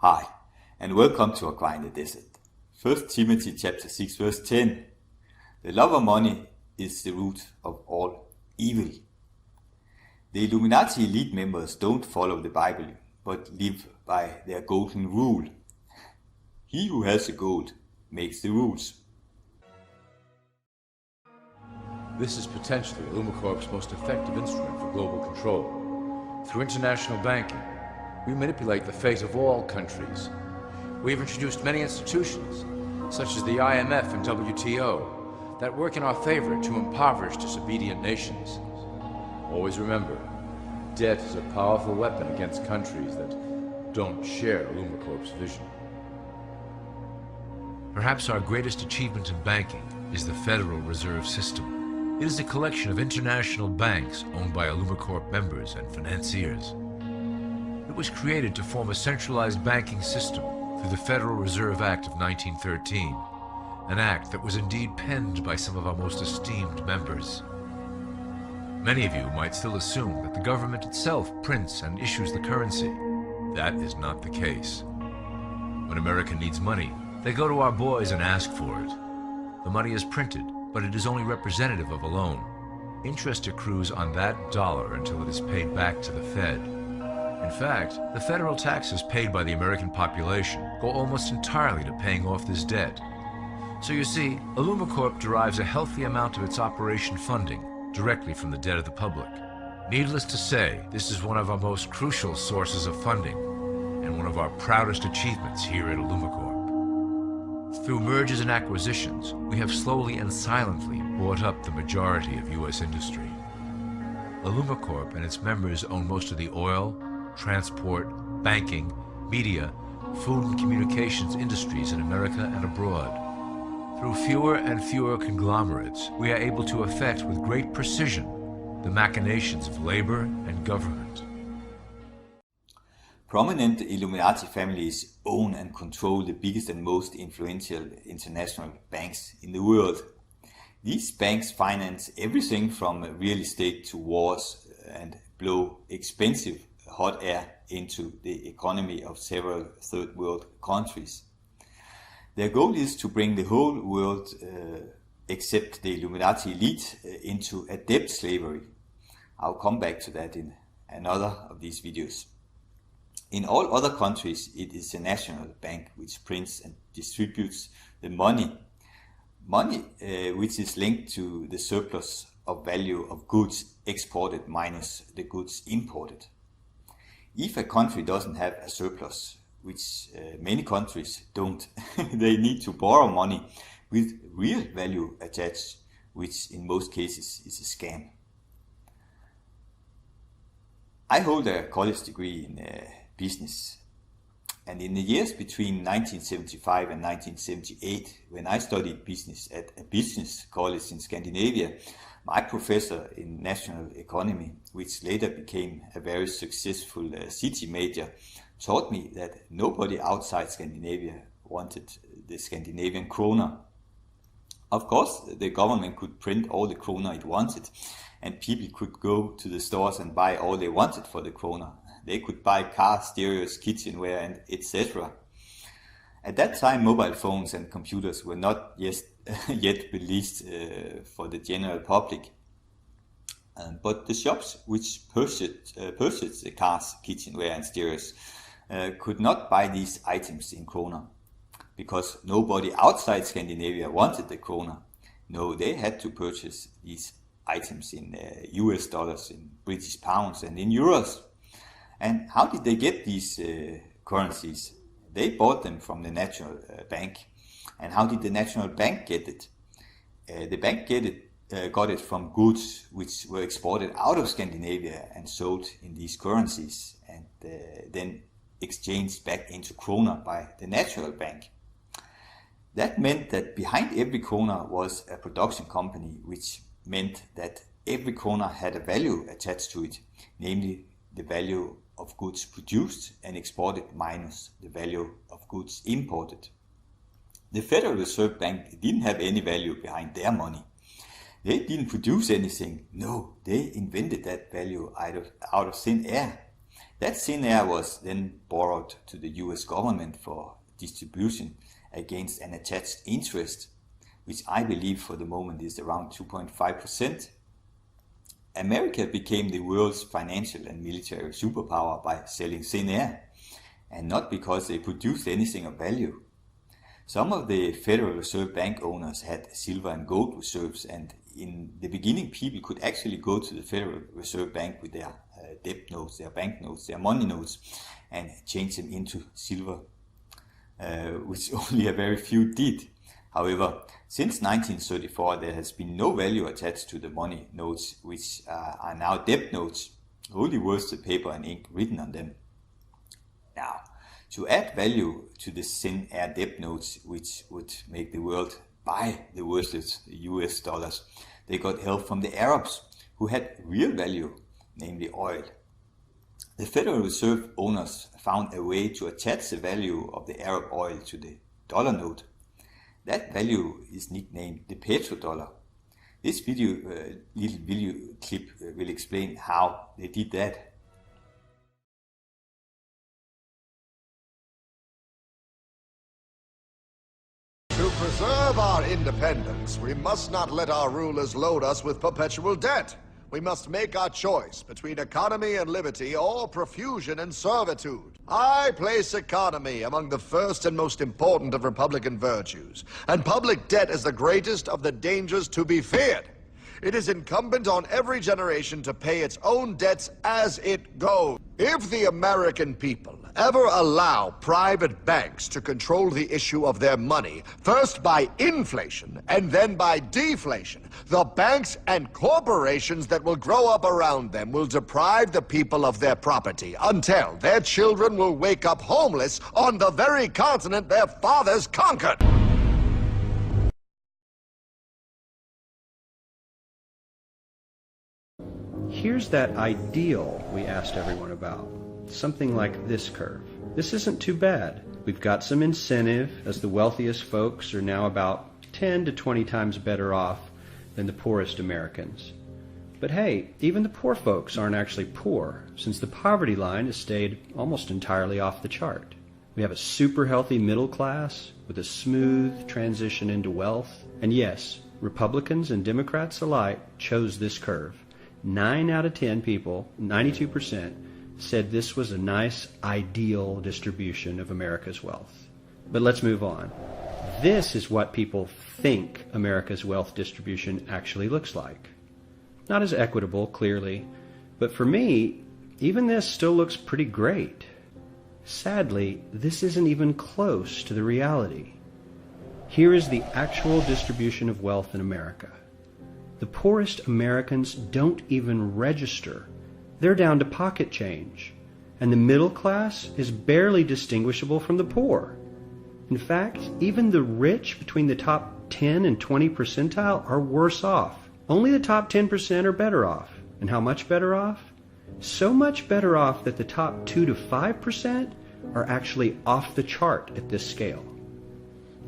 Hi, and welcome to Aqua in the Desert. 1 Timothy chapter 6 verse 10. The love of money is the root of all evil. The Illuminati elite members don't follow the Bible, but live by their golden rule. He who has the gold makes the rules. This is potentially Illumicorp's most effective instrument for global control. Through international banking, we manipulate the fate of all countries. We have introduced many institutions, such as the IMF and WTO, that work in our favor to impoverish disobedient nations. Always remember, debt is a powerful weapon against countries that don't share Illumicorp's vision. Perhaps our greatest achievement in banking is the Federal Reserve System. It is a collection of international banks owned by Illumicorp members and financiers. It was created to form a centralized banking system through the Federal Reserve Act of 1913, an act that was indeed penned by some of our most esteemed members. Many of you might still assume that the government itself prints and issues the currency. That is not the case. When America needs money, they go to our boys and ask for it. The money is printed, but it is only representative of a loan. Interest accrues on that dollar until it is paid back to the Fed. In fact, the federal taxes paid by the American population go almost entirely to paying off this debt. So you see, Illumicorp derives a healthy amount of its operation funding directly from the debt of the public. Needless to say, this is one of our most crucial sources of funding and one of our proudest achievements here at Illumicorp. Through mergers and acquisitions, we have slowly and silently bought up the majority of U.S. industry. Illumicorp and its members own most of the oil, transport, banking, media, food and communications industries in America and abroad. Through fewer and fewer conglomerates, we are able to effect with great precision the machinations of labor and government. Prominent Illuminati families own and control the biggest and most influential international banks in the world. These banks finance everything from real estate to wars and blow expensive hot air into the economy of several third world countries. Their goal is to bring the whole world, except the Illuminati elite, into a debt slavery. I'll come back to that in another of these videos. In all other countries, it is the national bank which prints and distributes the money which is linked to the surplus of value of goods exported minus the goods imported. If a country doesn't have a surplus, which many countries don't, they need to borrow money with real value attached, which in most cases is a scam. I hold a college degree in business, and in the years between 1975 and 1978, when I studied business at a business college in Scandinavia, my professor in national economy, which later became a very successful city major, taught me that nobody outside Scandinavia wanted the Scandinavian krona. Of course, the government could print all the krona it wanted, and people could go to the stores and buy all they wanted for the krona. They could buy cars, stereos, kitchenware, and etc. At that time, mobile phones and computers were not yet released for the general public. But the shops which purchased the cars, kitchenware, and stereos could not buy these items in krona, because nobody outside Scandinavia wanted the krona. No, they had to purchase these items in US dollars, in British pounds, and in euros. And how did they get these currencies? They bought them from the national bank. And how did the national bank get it? The bank got it from goods which were exported out of Scandinavia and sold in these currencies, and then exchanged back into krona by the national bank. That meant that behind every krona was a production company, which meant that every krona had a value attached to it, namely the value of goods produced and exported minus the value of goods imported. The Federal Reserve Bank didn't have any value behind their money. They didn't produce anything. No, they invented that value out of thin air. That thin air was then borrowed to the US government for distribution against an attached interest, which I believe for the moment is around 2.5%. America became the world's financial and military superpower by selling thin air, and not because they produced anything of value. Some of the Federal Reserve Bank owners had silver and gold reserves, and in the beginning people could actually go to the Federal Reserve Bank with their debt notes, their bank notes, their money notes, and change them into silver, which only a very few did. However, since 1934 there has been no value attached to the money notes, which are now debt notes, only worth the paper and ink written on them. Now, to add value to the thin air debt notes, which would make the world buy the worthless US dollars, they got help from the Arabs, who had real value, namely oil. The Federal Reserve owners found a way to attach the value of the Arab oil to the dollar note. That value is nicknamed the petrodollar. This little video clip will explain how they did that. To preserve our independence, we must not let our rulers load us with perpetual debt. We must make our choice between economy and liberty or profusion and servitude. I place economy among the first and most important of republican virtues, and public debt is the greatest of the dangers to be feared. It is incumbent on every generation to pay its own debts as it goes. If the American people ever allow private banks to control the issue of their money, first by inflation and then by deflation, the banks and corporations that will grow up around them will deprive the people of their property until their children will wake up homeless on the very continent their fathers conquered. Here's that ideal we asked everyone about. Something like this curve. This isn't too bad. We've got some incentive, as the wealthiest folks are now about 10 to 20 times better off than the poorest Americans. But hey, even the poor folks aren't actually poor, since the poverty line has stayed almost entirely off the chart. We have a super healthy middle class with a smooth transition into wealth. And yes, Republicans and Democrats alike chose this curve. 9 out of 10 people, 92%, said this was a nice, ideal distribution of America's wealth. But let's move on. This is what people think America's wealth distribution actually looks like. Not as equitable, clearly, but for me, even this still looks pretty great. Sadly, this isn't even close to the reality. Here is the actual distribution of wealth in America. The poorest Americans don't even register. They're down to pocket change. And the middle class is barely distinguishable from the poor. In fact, even the rich between the top 10 and 20 percentile are worse off. Only the top 10% are better off. And how much better off? So much better off that the top 2 to 5% are actually off the chart at this scale.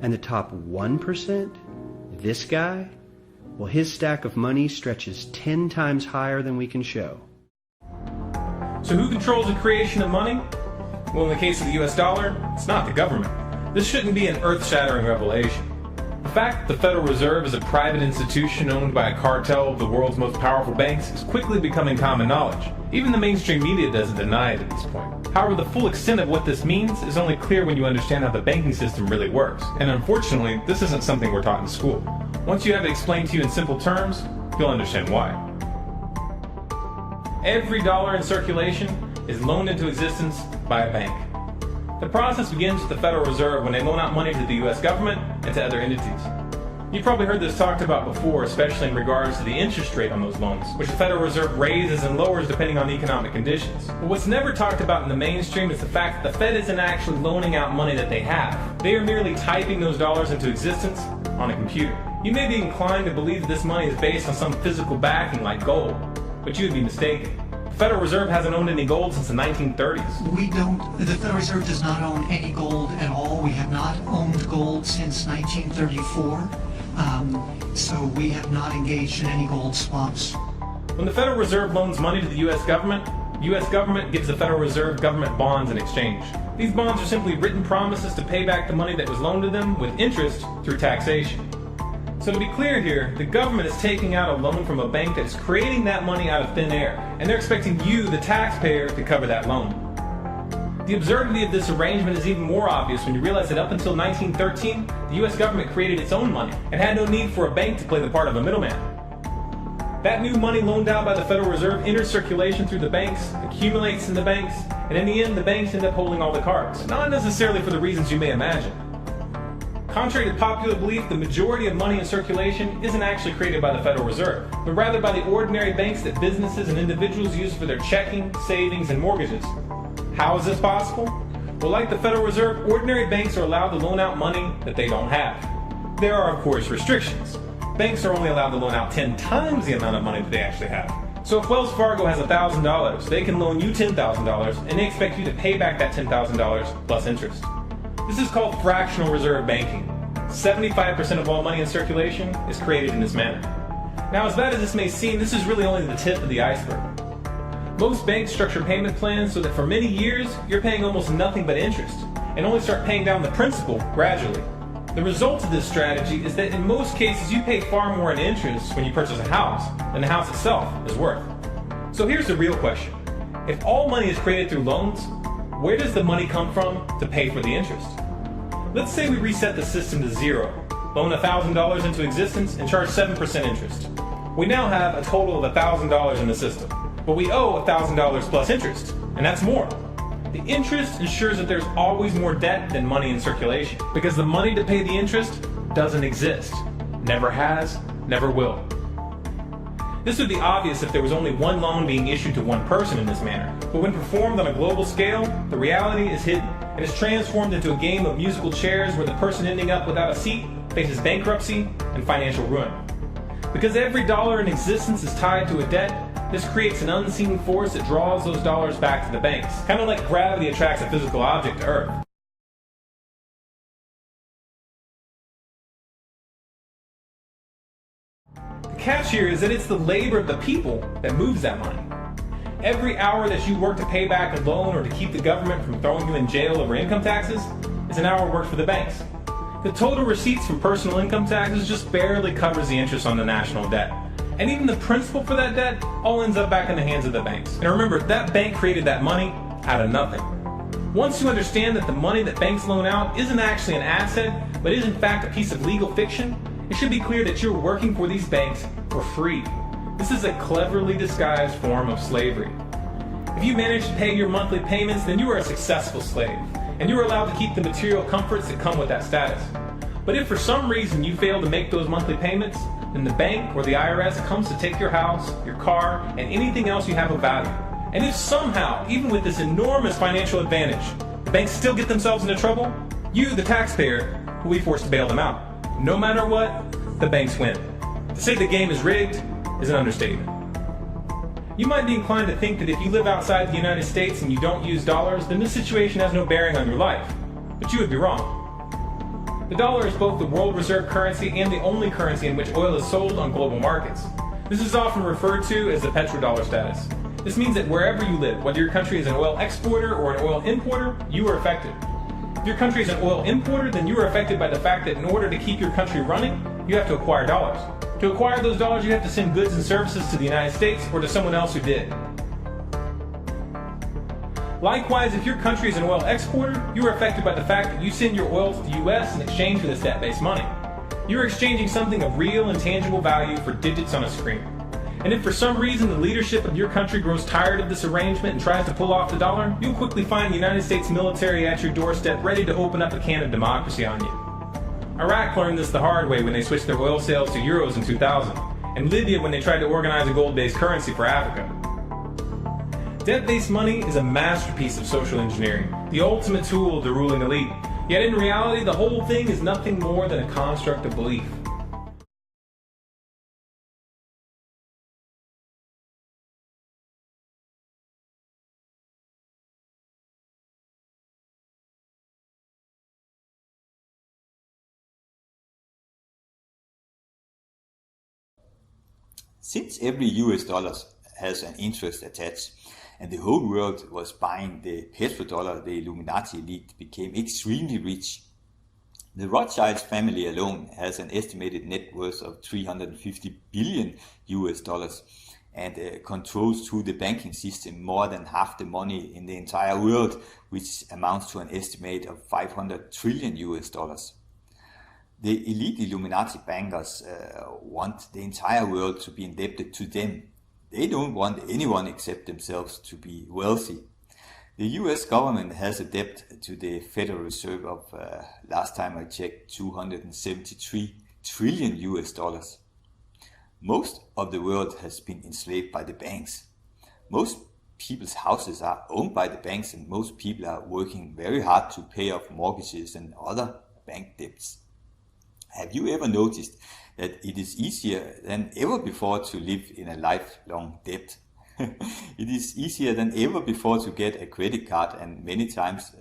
And the top 1%, this guy, well, his stack of money stretches 10 times higher than we can show. So who controls the creation of money? Well, in the case of the US dollar, it's not the government. This shouldn't be an earth-shattering revelation. The fact that the Federal Reserve is a private institution owned by a cartel of the world's most powerful banks is quickly becoming common knowledge. Even the mainstream media doesn't deny it at this point. However, the full extent of what this means is only clear when you understand how the banking system really works. And unfortunately, this isn't something we're taught in school. Once you have it explained to you in simple terms, you'll understand why. Every dollar in circulation is loaned into existence by a bank. The process begins with the Federal Reserve when they loan out money to the US government and to other entities. You've probably heard this talked about before, especially in regards to the interest rate on those loans, which the Federal Reserve raises and lowers depending on economic conditions. But what's never talked about in the mainstream is the fact that the Fed isn't actually loaning out money that they have. They are merely typing those dollars into existence on a computer. You may be inclined to believe that this money is based on some physical backing like gold, but you would be mistaken. The Federal Reserve hasn't owned any gold since the 1930s. The Federal Reserve does not own any gold at all. We have not owned gold since 1934. So we have not engaged in any gold swaps. When the Federal Reserve loans money to the US government, The U.S. government gives the Federal Reserve government bonds in exchange. These bonds are simply written promises to pay back the money that was loaned to them with interest through taxation. So to be clear here, the government is taking out a loan from a bank that is creating that money out of thin air, and they're expecting you, the taxpayer, to cover that loan. The absurdity of this arrangement is even more obvious when you realize that up until 1913, the U.S. government created its own money and had no need for a bank to play the part of a middleman. That new money loaned out by the Federal Reserve enters circulation through the banks, accumulates in the banks, and in the end, the banks end up holding all the cards. Not necessarily for the reasons you may imagine. Contrary to popular belief, the majority of money in circulation isn't actually created by the Federal Reserve, but rather by the ordinary banks that businesses and individuals use for their checking, savings, and mortgages. How is this possible? Well, like the Federal Reserve, ordinary banks are allowed to loan out money that they don't have. There are, of course, restrictions. Banks are only allowed to loan out 10 times the amount of money that they actually have. So if Wells Fargo has $1,000, they can loan you $10,000, and they expect you to pay back that $10,000 plus interest. This is called fractional reserve banking. 75% of all money in circulation is created in this manner. Now, as bad as this may seem, this is really only the tip of the iceberg. Most banks structure payment plans so that for many years, you're paying almost nothing but interest, and only start paying down the principal gradually. The result of this strategy is that in most cases, you pay far more in interest when you purchase a house than the house itself is worth. So here's the real question. If all money is created through loans, where does the money come from to pay for the interest? Let's say we reset the system to zero, loan $1,000 into existence, and charge 7% interest. We now have a total of $1,000 in the system, but we owe $1,000 plus interest, and that's more. The interest ensures that there's always more debt than money in circulation, because the money to pay the interest doesn't exist. Never has, never will. This would be obvious if there was only one loan being issued to one person in this manner, but when performed on a global scale, the reality is hidden, and is transformed into a game of musical chairs where the person ending up without a seat faces bankruptcy and financial ruin. Because every dollar in existence is tied to a debt, this creates an unseen force that draws those dollars back to the banks, kind of like gravity attracts a physical object to Earth. The catch here is that it's the labor of the people that moves that money. Every hour that you work to pay back a loan or to keep the government from throwing you in jail over income taxes is an hour worked for the banks. The total receipts from personal income taxes just barely covers the interest on the national debt. And even the principal for that debt all ends up back in the hands of the banks. And remember, that bank created that money out of nothing. Once you understand that the money that banks loan out isn't actually an asset, but is in fact a piece of legal fiction, it should be clear that you're working for these banks for free. This is a cleverly disguised form of slavery. If you manage to pay your monthly payments, then you are a successful slave, and you are allowed to keep the material comforts that come with that status. But if for some reason you fail to make those monthly payments, then the bank or the IRS comes to take your house, your car, and anything else you have of value. And if somehow, even with this enormous financial advantage, the banks still get themselves into trouble, you, the taxpayer, will be forced to bail them out. No matter what, the banks win. To say the game is rigged is an understatement. You might be inclined to think that if you live outside the United States and you don't use dollars, then this situation has no bearing on your life. But you would be wrong. The dollar is both the world reserve currency and the only currency in which oil is sold on global markets. This is often referred to as the petrodollar status. This means that wherever you live, whether your country is an oil exporter or an oil importer, you are affected. If your country is an oil importer, then you are affected by the fact that in order to keep your country running, you have to acquire dollars. To acquire those dollars, you have to send goods and services to the United States or to someone else who did. Likewise, if your country is an oil exporter, you are affected by the fact that you send your oil to the U.S. in exchange for this debt-based money. You are exchanging something of real and tangible value for digits on a screen. And if for some reason the leadership of your country grows tired of this arrangement and tries to pull off the dollar, you'll quickly find the United States military at your doorstep ready to open up a can of democracy on you. Iraq learned this the hard way when they switched their oil sales to euros in 2000, and Libya when they tried to organize a gold-based currency for Africa. Debt-based money is a masterpiece of social engineering, the ultimate tool of the ruling elite. Yet in reality, the whole thing is nothing more than a construct of belief. Since every US dollar has an interest attached, and the whole world was buying the petrodollar, the Illuminati elite became extremely rich. The Rothschild family alone has an estimated net worth of $350 billion and controls through the banking system more than half the money in the entire world, which amounts to an estimate of $500 trillion. The elite Illuminati bankers want the entire world to be indebted to them. They don't want anyone except themselves to be wealthy. The US government has a debt to the Federal Reserve of, last time I checked, $273 trillion. Most of the world has been enslaved by the banks. Most people's houses are owned by the banks, and most people are working very hard to pay off mortgages and other bank debts. Have you ever noticed that it is easier than ever before to live in a lifelong debt? It is easier than ever before to get a credit card, and many times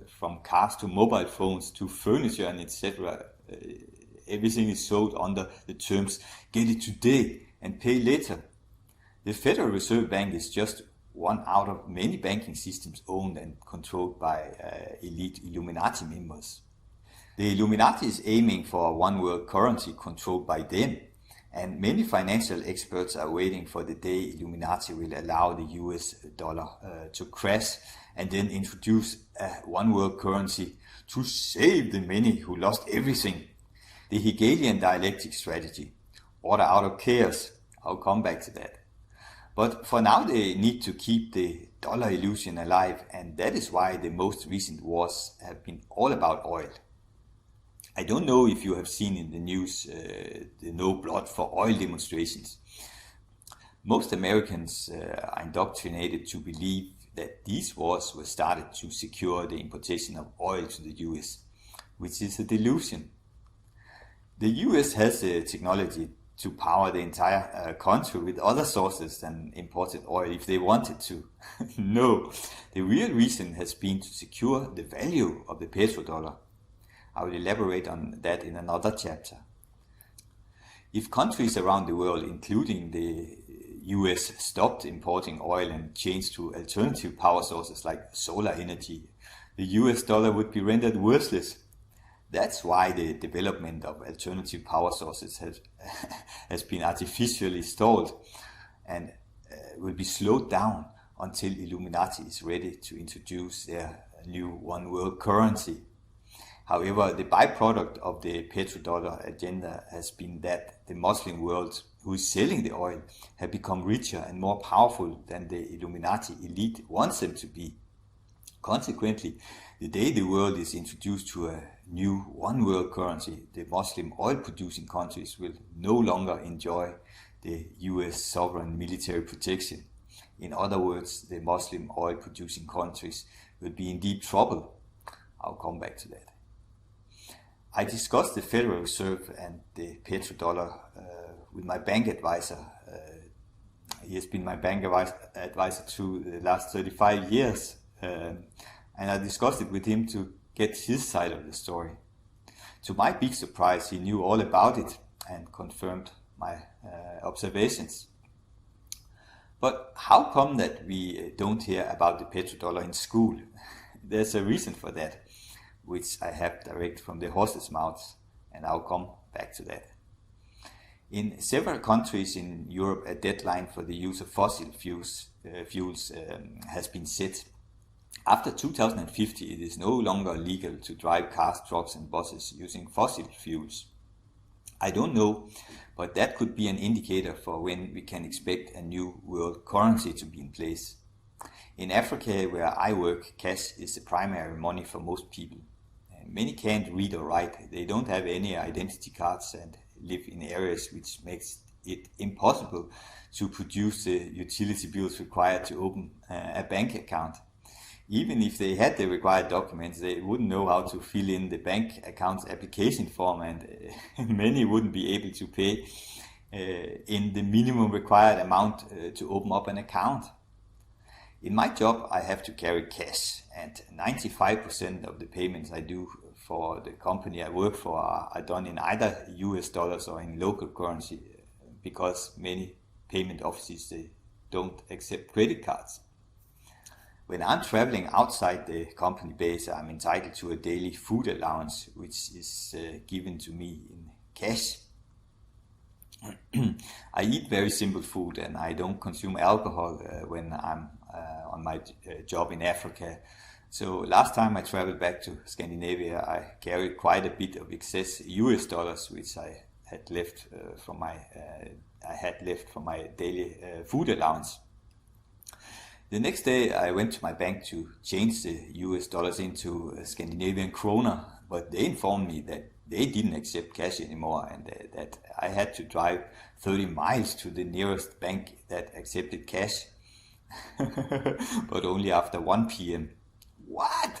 from cars to mobile phones to furniture and etc. Everything is sold under the terms "get it today and pay later." The Federal Reserve Bank is just one out of many banking systems owned and controlled by elite Illuminati members. The Illuminati is aiming for a one world currency controlled by them, and many financial experts are waiting for the day Illuminati will allow the US dollar to crash and then introduce a one world currency to save the many who lost everything. The Hegelian dialectic strategy, order out of chaos. I'll come back to that. But for now they need to keep the dollar illusion alive, and that is why the most recent wars have been all about oil. I don't know if you have seen in the news the No Blood for Oil demonstrations. Most Americans are indoctrinated to believe that these wars were started to secure the importation of oil to the US, which is a delusion. The US has the technology to power the entire country with other sources than imported oil if they wanted to. No, the real reason has been to secure the value of the petrodollar. I will elaborate on that in another chapter. If countries around the world, including the US, stopped importing oil and changed to alternative power sources like solar energy, the US dollar would be rendered worthless. That's why the development of alternative power sources has been artificially stalled and will be slowed down until Illuminati is ready to introduce their new one world currency. However, the byproduct of the petrodollar agenda has been that the Muslim world, who is selling the oil, have become richer and more powerful than the Illuminati elite wants them to be. Consequently, the day the world is introduced to a new one world currency, the Muslim oil producing countries will no longer enjoy the US sovereign military protection. In other words, the Muslim oil producing countries will be in deep trouble. I'll come back to that. I discussed the Federal Reserve and the petrodollar with my bank advisor. He has been my bank advisor through the last 35 years. And I discussed it with him to get his side of the story. To my big surprise, he knew all about it and confirmed my observations. But how come that we don't hear about the petrodollar in school? There's a reason for that, which I have direct from the horse's mouth, and I'll come back to that. In several countries in Europe, a deadline for the use of fossil fuels has been set. After 2050, it is no longer legal to drive cars, trucks and buses using fossil fuels. I don't know, but that could be an indicator for when we can expect a new world currency to be in place. In Africa, where I work, cash is the primary money for most people. Many can't read or write, they don't have any identity cards and live in areas which makes it impossible to produce the utility bills required to open a bank account. Even if they had the required documents, they wouldn't know how to fill in the bank account's application form, and many wouldn't be able to pay in the minimum required amount to open up an account. In my job, I have to carry cash, and 95% of the payments I do for the company I work for are done in either US dollars or in local currency, because many payment offices they don't accept credit cards. When I'm traveling outside the company base, I'm entitled to a daily food allowance, which is given to me in cash. I eat very simple food and I don't consume alcohol when I'm on my job in Africa. So last time I traveled back to Scandinavia, I carried quite a bit of excess US dollars, which I had left from my daily food allowance. The next day I went to my bank to change the US dollars into Scandinavian kroner, but they informed me that they didn't accept cash anymore and that I had to drive 30 miles to the nearest bank that accepted cash, but only after 1 p.m. What?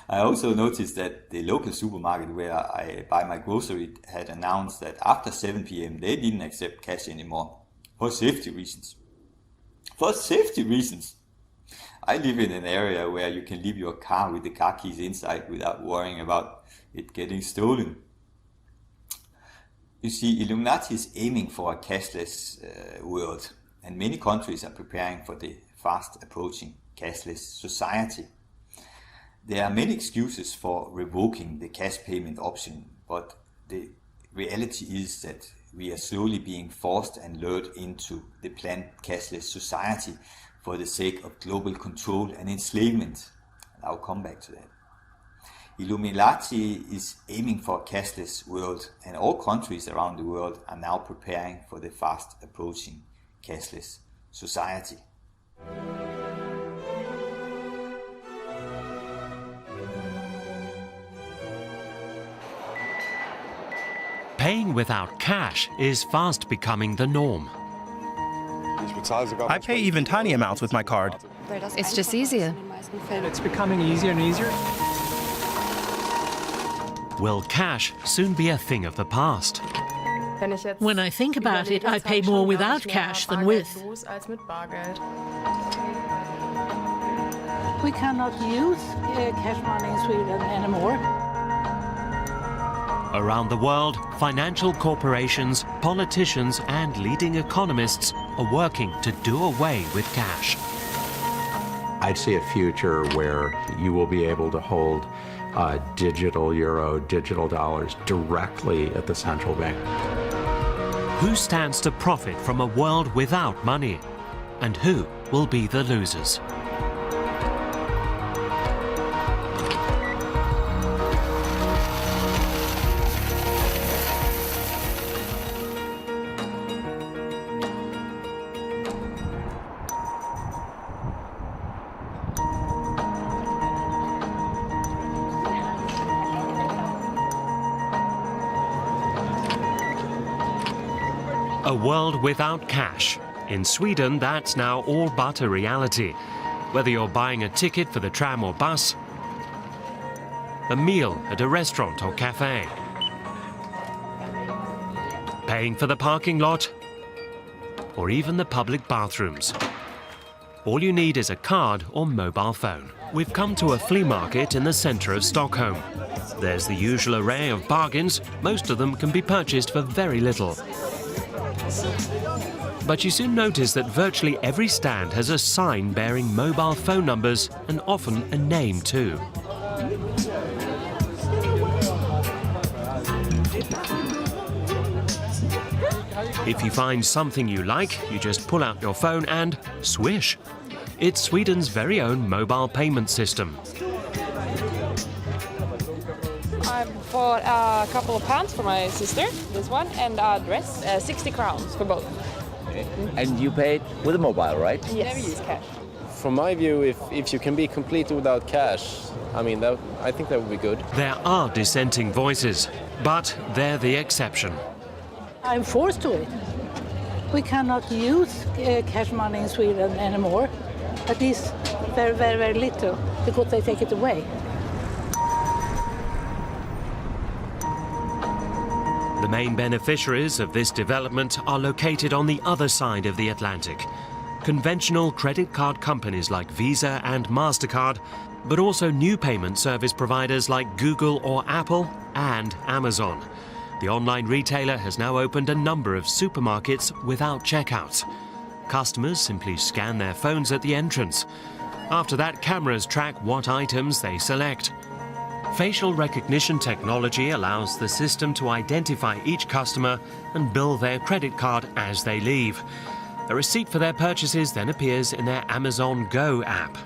I also noticed that the local supermarket where I buy my grocery had announced that after 7 p.m. they didn't accept cash anymore for safety reasons. For safety reasons! I live in an area where you can leave your car with the car keys inside without worrying about it getting stolen. You see, Illuminati is aiming for a cashless world, and many countries are preparing for the fast approaching cashless society. There are many excuses for revoking the cash payment option, but the reality is that we are slowly being forced and lured into the planned cashless society for the sake of global control and enslavement. I'll come back to that. Illuminati is aiming for a cashless world, and all countries around the world are now preparing for the fast approaching cashless society. Paying without cash is fast becoming the norm. I pay even tiny amounts with my card. It's just easier. It's becoming easier and easier. Will cash soon be a thing of the past? When I think about it, I pay more without cash than with. We cannot use cash money in Sweden anymore. Around the world, financial corporations, politicians and leading economists are working to do away with cash. I'd see a future where you will be able to hold digital euro, digital dollars directly at the central bank. Who stands to profit from a world without money? And who will be the losers? A world without cash. In Sweden, that's now all but a reality. Whether you're buying a ticket for the tram or bus, a meal at a restaurant or cafe, paying for the parking lot, or even the public bathrooms. All you need is a card or mobile phone. We've come to a flea market in the centre of Stockholm. There's the usual array of bargains. Most of them can be purchased for very little. But you soon notice that virtually every stand has a sign bearing mobile phone numbers and often a name too. If you find something you like, you just pull out your phone and swish. It's Sweden's very own mobile payment system. I bought a couple of pants for my sister, this one, and a dress, 60 crowns for both. And you paid with a mobile, right? Yes. Never use cash. From my view, if you can be completely without cash, I mean, I think that would be good. There are dissenting voices, but they're the exception. I'm forced to it. We cannot use cash money in Sweden anymore. At least very, very, very little, because they take it away. The main beneficiaries of this development are located on the other side of the Atlantic. Conventional credit card companies like Visa and MasterCard, but also new payment service providers like Google or Apple and Amazon. The online retailer has now opened a number of supermarkets without checkout. Customers simply scan their phones at the entrance. After that, cameras track what items they select. Facial recognition technology allows the system to identify each customer and bill their credit card as they leave. A receipt for their purchases then appears in their Amazon Go app.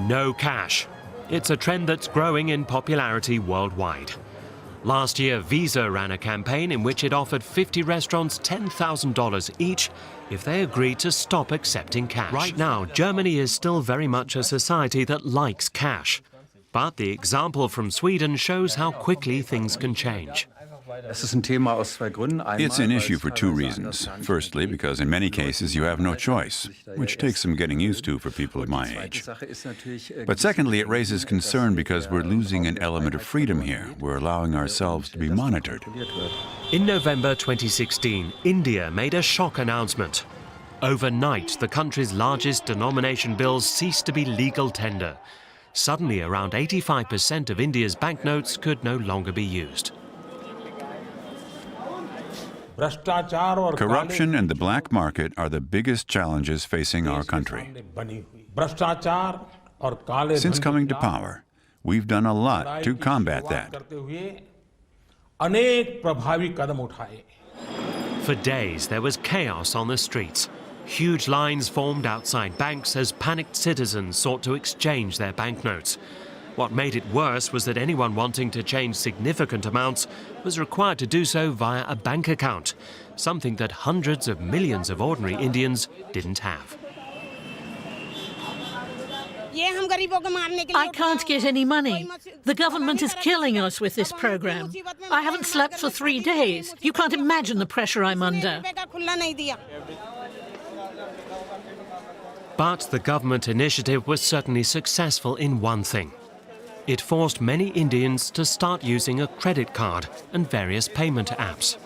No cash. It's a trend that's growing in popularity worldwide. Last year, Visa ran a campaign in which it offered 50 restaurants $10,000 each if they agreed to stop accepting cash. Right now, Germany is still very much a society that likes cash. But the example from Sweden shows how quickly things can change. It's an issue for two reasons. Firstly, because in many cases you have no choice, which takes some getting used to for people of my age. But secondly, it raises concern because we're losing an element of freedom here. We're allowing ourselves to be monitored. In November 2016, India made a shock announcement. Overnight, the country's largest denomination bills ceased to be legal tender. Suddenly, around 85% of India's banknotes could no longer be used. Corruption and the black market are the biggest challenges facing our country. Since coming to power, we've done a lot to combat that. For days, there was chaos on the streets. Huge lines formed outside banks as panicked citizens sought to exchange their banknotes. What made it worse was that anyone wanting to change significant amounts was required to do so via a bank account, something that hundreds of millions of ordinary Indians didn't have. I can't get any money. The government is killing us with this program. I haven't slept for 3 days. You can't imagine the pressure I'm under. But the government initiative was certainly successful in one thing. It forced many Indians to start using a credit card and various payment apps.